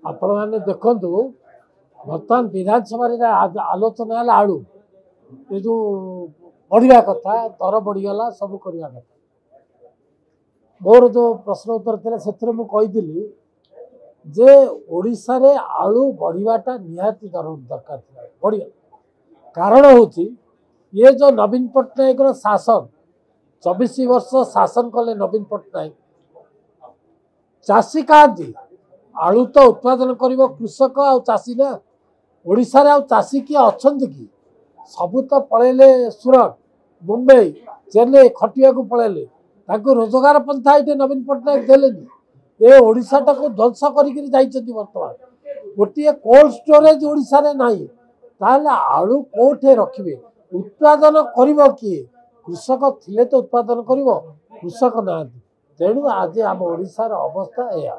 आपण मैंने देखु बर्तमान विधानसभा आलोचना है आलू ये जो बढ़िया कथा दर बढ़ीगला सब करवा कथा मोर जो प्रश्न उत्तर थे से मुझे जे ओडिशा रे आलू बढ़ाटा निहाती दरकार बढ़िया कारण हूँ ये जो नवीन पट्टनायक शासन 24 वर्ष शासन कले नवीन पट्टनायक चाषी कहाँती आलू तो उत्पादन कर कृषक आ चाषी ना ओडिशा रे आ चाषी किए अच्छा कि सबू तो पलैले सूरत मुंबई चेन्नई खटिया को पलैले रोजगार पंथा ये नवीन पट्टनायक देलेनी ये ओडिशा को ध्वंस कर बर्तमान गोटे कोल्ड स्टोरेज ओडिशा रे नहीं ताहले आलू कोठे रखिए उत्पादन कर किए कृषक थिले तो उत्पादन कर कृषक ना तेणु आज आम ओडिशार अवस्था या